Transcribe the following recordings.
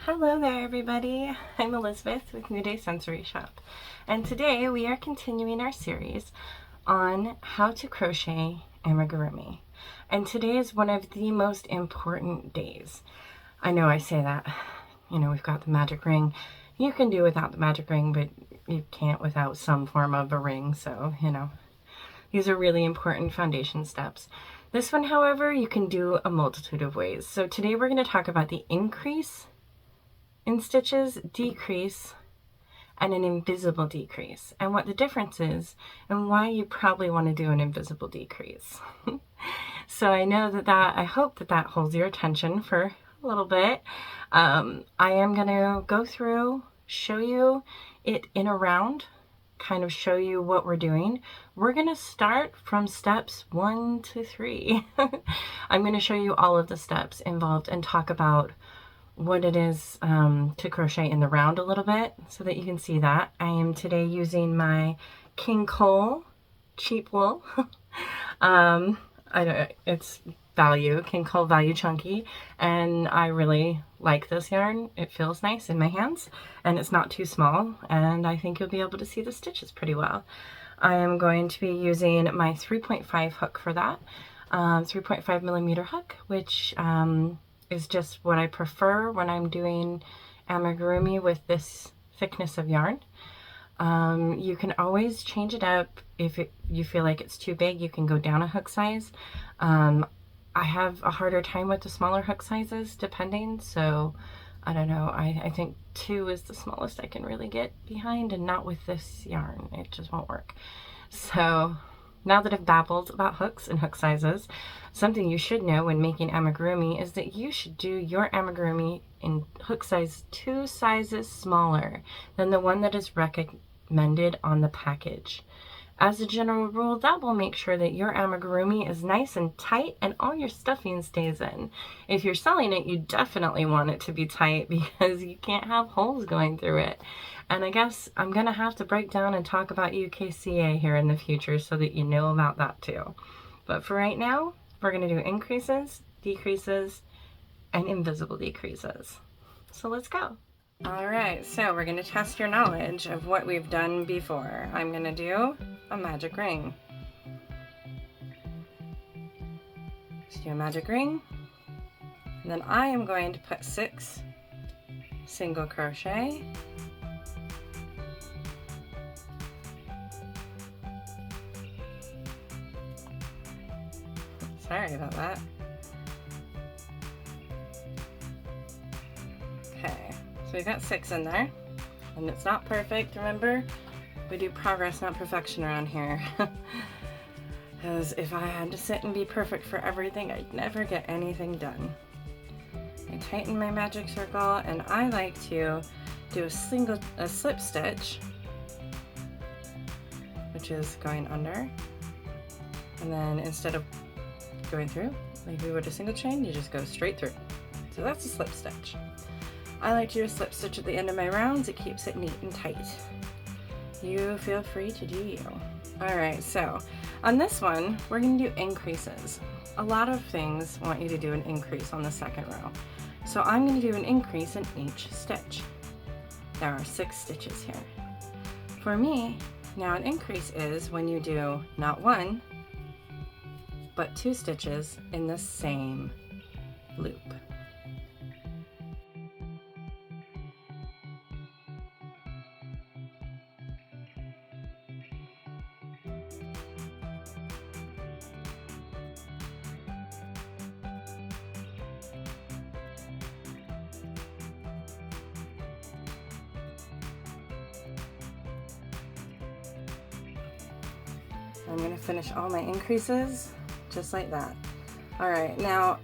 Hello there everybody, I'm Elizabeth with New Day Sensory Shop, and today we are continuing our series on how to crochet amigurumi. And today is one of the most important days. I know I say that, we've got the magic ring. You can do without the magic ring, but you can't without some form of a ring, so these are really important foundation steps. This one, however, you can do a multitude of ways. So today we're going to talk about the increase in stitches, decrease, and an invisible decrease, and what the difference is and why you probably want to do an invisible decrease. So I know I hope that holds your attention for a little bit. I am going to go through, show you it in a round, kind of show you what we're doing. We're going to start from steps 1 to 3. I'm going to show you all of the steps involved and talk about what it is to crochet in the round a little bit so that you can see that. I am today using my King Cole cheap wool. It's value, King Cole Value Chunky, and I really like this yarn. It feels nice in my hands and it's not too small, and I think you'll be able to see the stitches pretty well. I am going to be using my 3.5 hook for that, 3.5 millimeter hook, which is just what I prefer when I'm doing amigurumi with this thickness of yarn. You can always change it up if you feel like it's too big. You can go down a hook size. I have a harder time with the smaller hook sizes depending, so I don't know. I think 2 is the smallest I can really get behind, and not with this yarn. It just won't work. So now that I've babbled about hooks and hook sizes, something you should know when making amigurumi is that you should do your amigurumi in hook size 2 sizes smaller than the one that is recommended on the package. As a general rule, that will make sure that your amigurumi is nice and tight and all your stuffing stays in. If you're selling it, you definitely want it to be tight because you can't have holes going through it. And I guess I'm going to have to break down and talk about UKCA here in the future so that you know about that too. But for right now, we're going to do increases, decreases, and invisible decreases. So let's go. Alright, so we're going to test your knowledge of what we've done before. I'm going to do a magic ring. Just do a magic ring. And then I am going to put 6 single crochet. Sorry about that. Okay, so we've got 6 in there, and it's not perfect, remember? We do progress, not perfection around here. Because if I had to sit and be perfect for everything, I'd never get anything done. I tighten my magic circle, and I like to do a slip stitch, which is going under, and then instead of going through like we would a single chain, you just go straight through. So that's a slip stitch. I like to do a slip stitch at the end of my rounds. It keeps it neat and tight. You feel free to do you. Alright, so on this one we're going to do increases. A lot of things want you to do an increase on the second row, so I'm going to do an increase in each stitch. There are 6 stitches here. For me, now an increase is when you do not 1 but 2 stitches in the same loop. I'm going to finish all my increases just like that. Alright, now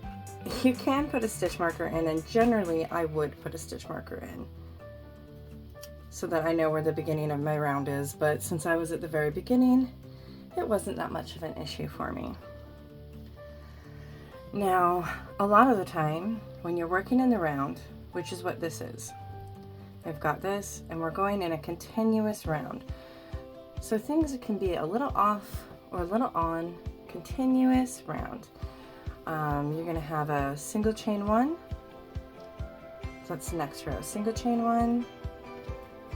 you can put a stitch marker in, and generally I would put a stitch marker in so that I know where the beginning of my round is, but since I was at the very beginning, it wasn't that much of an issue for me. Now, a lot of the time when you're working in the round, which is what this is, I've got this and we're going in a continuous round. So things can be a little off or a little on, continuous round. You're going to have a single chain 1, So that's the next row. Single chain 1,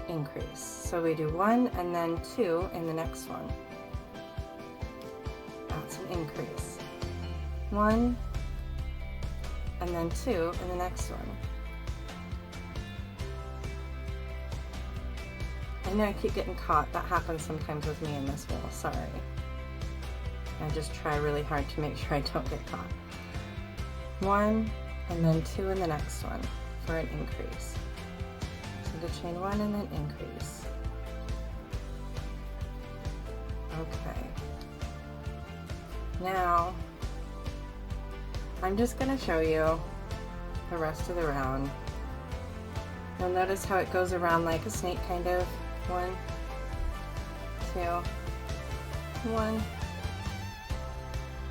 increase. So we do 1 and then 2 in the next one. That's an increase. 1 and then 2 in the next one. I know I keep getting caught. That happens sometimes with me in this wheel. Sorry. I just try really hard to make sure I don't get caught. 1 and then 2 in the next one for an increase. Single chain 1 and then increase. Okay. Now I'm just going to show you the rest of the round. You'll notice how it goes around like a snake kind of. 1, 2, 1,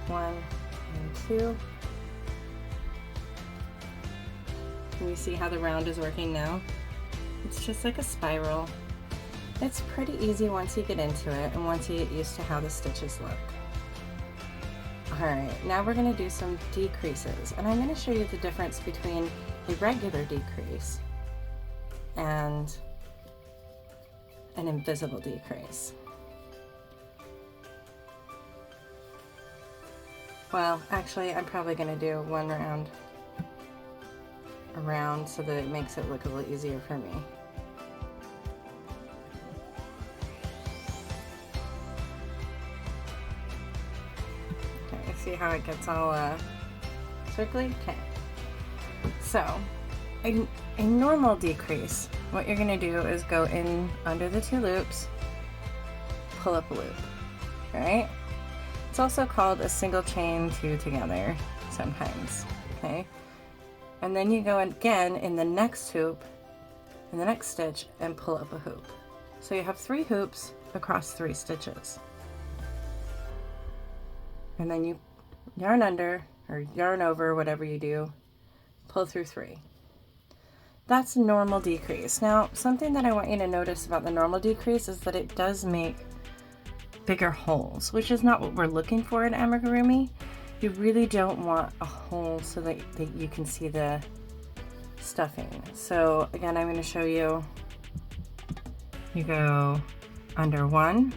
1, and 2. Can you see how the round is working now? It's just like a spiral. It's pretty easy once you get into it and once you get used to how the stitches look. Alright, now we're going to do some decreases, and I'm going to show you the difference between a regular decrease and an invisible decrease. Well, actually, I'm probably going to do one round around so that it makes it look a little easier for me. Okay, see how it gets all circly? Okay. So, a normal decrease, what you're going to do is go in under the 2 loops, pull up a loop, right? It's also called a single chain 2 together sometimes, okay? And then you go again in the next hoop, in the next stitch, and pull up a hoop. So you have 3 hoops across 3 stitches. And then you yarn under, or yarn over, whatever you do, pull through 3. That's a normal decrease. Now, something that I want you to notice about the normal decrease is that it does make bigger holes, which is not what we're looking for in amigurumi. You really don't want a hole so that you can see the stuffing. So again, I'm going to show you. You go under 1,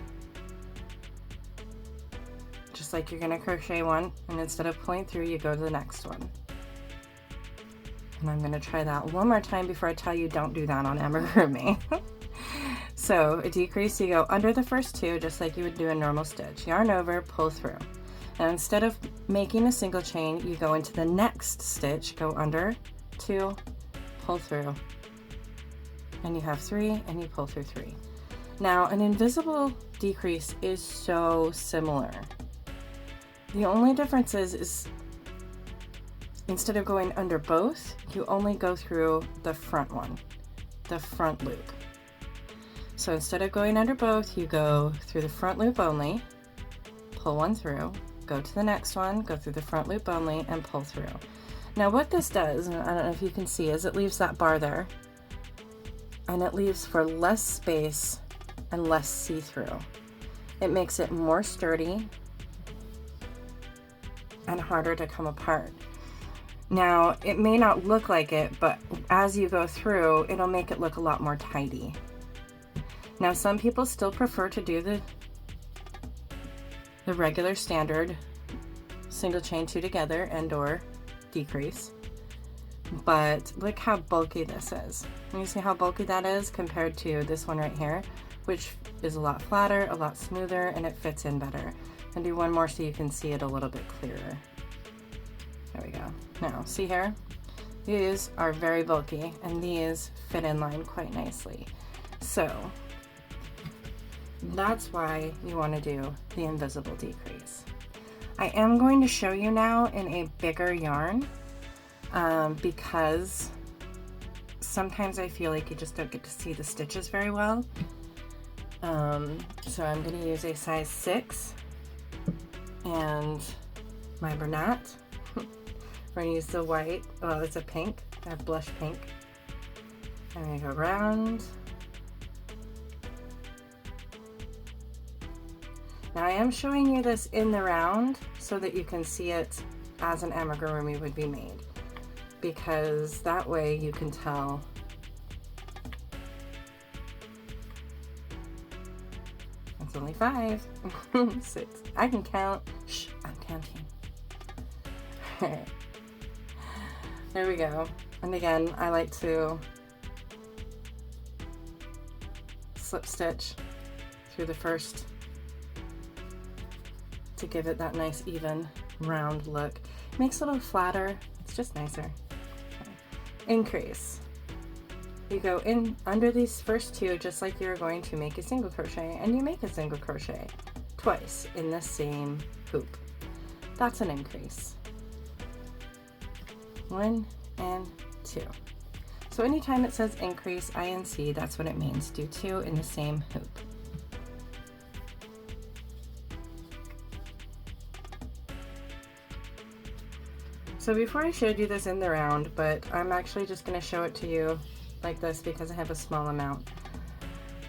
just like you're going to crochet 1, and instead of pulling through, you go to the next one. And I'm going to try that one more time before I tell you don't do that on amigurumi. So a decrease, you go under the first 2 just like you would do a normal stitch. Yarn over, pull through. Now instead of making a single chain, you go into the next stitch, go under 2, pull through, and you have 3, and you pull through 3. Now an invisible decrease is so similar. The only difference is instead of going under both, you only go through the front one, the front loop. So instead of going under both, you go through the front loop only, pull 1 through, go to the next one, go through the front loop only, and pull through. Now what this does, and I don't know if you can see, is it leaves that bar there, and it leaves for less space and less see-through. It makes it more sturdy and harder to come apart. Now, it may not look like it, but as you go through, it'll make it look a lot more tidy. Now, some people still prefer to do the regular standard single chain 2 together and or decrease, but look how bulky this is. You see how bulky that is compared to this one right here, which is a lot flatter, a lot smoother, and it fits in better. And do one more so you can see it a little bit clearer. There we go. Now, see here? These are very bulky, and these fit in line quite nicely. So, that's why you want to do the invisible decrease. I am going to show you now in a bigger yarn because sometimes I feel like you just don't get to see the stitches very well. So I'm going to use a size 6 and my Bernat. We're going to use the white, well, it's a pink, I have blush pink. I'm going to go around. Now I am showing you this in the round so that you can see it as an amigurumi would be made. because that way you can tell it's only 5, 6. I can count. Shh, I'm counting. Alright. There we go. And again, I like to slip stitch through the first to give it that nice even round look. It makes it a little flatter. It's just nicer. Okay. Increase. You go in under these first 2 just like you're going to make a single crochet, and you make a single crochet twice in the same hoop. That's an increase. 1 and 2. So anytime it says increase, INC, that's what it means. Do 2 in the same hoop. So before I showed you this in the round, but I'm actually just going to show it to you like this because I have a small amount.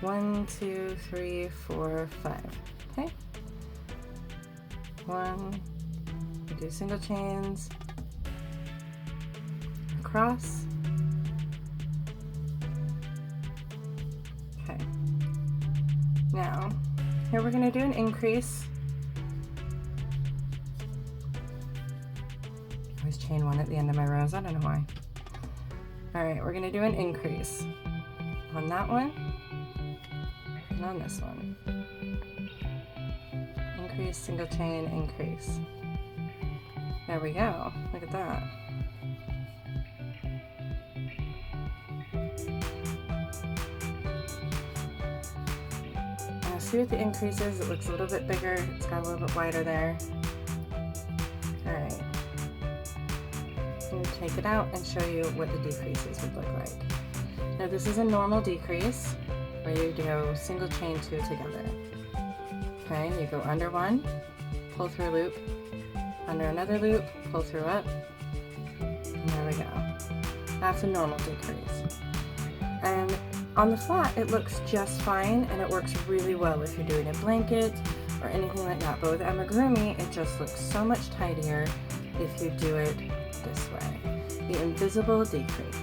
1, 2, 3, 4, 5. Okay. 1, you do single chains, across. Okay. Now, here we're going to do an increase. I always chain 1 at the end of my rows, I don't know why. Alright, we're going to do an increase on that one and on this one. Increase, single chain, increase. There we go. Look at that. Now see with the increases, it looks a little bit bigger. It's got a little bit wider there. Alright. I'm going to take it out and show you what the decreases would look like. Now this is a normal decrease where you go single chain 2 together. Okay, you go under 1, pull through a loop, under another loop, pull through up, and there we go. That's a normal decrease. And on the flat it looks just fine, and it works really well if you're doing a blanket or anything like that. But with amigurumi it just looks so much tidier if you do it this way. The invisible decrease.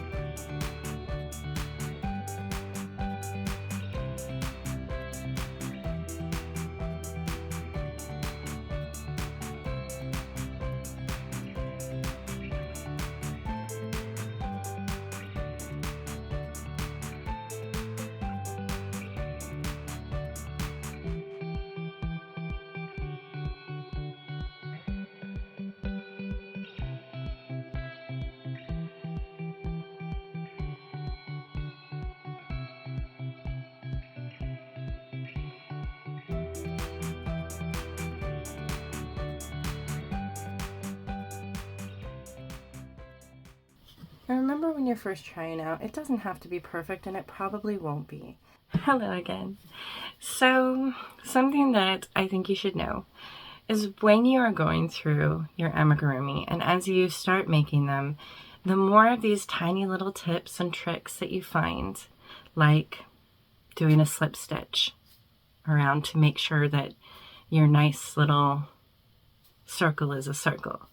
And remember when you're first trying out, it doesn't have to be perfect, and it probably won't be. Hello again. So something that I think you should know is when you are going through your amigurumi and as you start making them, the more of these tiny little tips and tricks that you find, like doing a slip stitch around to make sure that your nice little circle is a circle.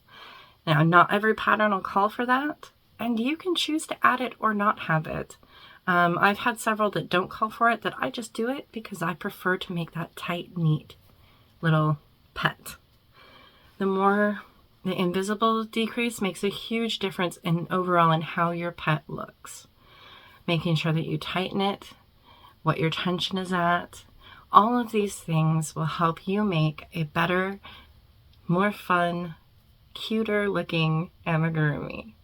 Now, not every pattern will call for that, and you can choose to add it or not have it. I've had several that don't call for it that I just do it because I prefer to make that tight, neat little pet. The invisible decrease makes a huge difference in overall in how your pet looks. Making sure that you tighten it, what your tension is at, all of these things will help you make a better, more fun, cuter looking amigurumi.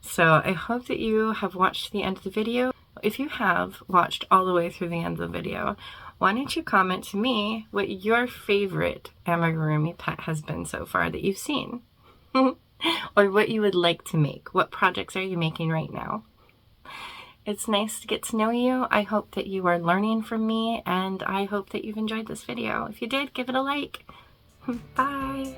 So I hope that you have watched the end of the video. If you have watched all the way through the end of the video, why don't you comment to me what your favorite amigurumi pet has been so far that you've seen? Or what you would like to make. What projects are you making right now? It's nice to get to know you. I hope that you are learning from me, and I hope that you've enjoyed this video. If you did, give it a like. Bye!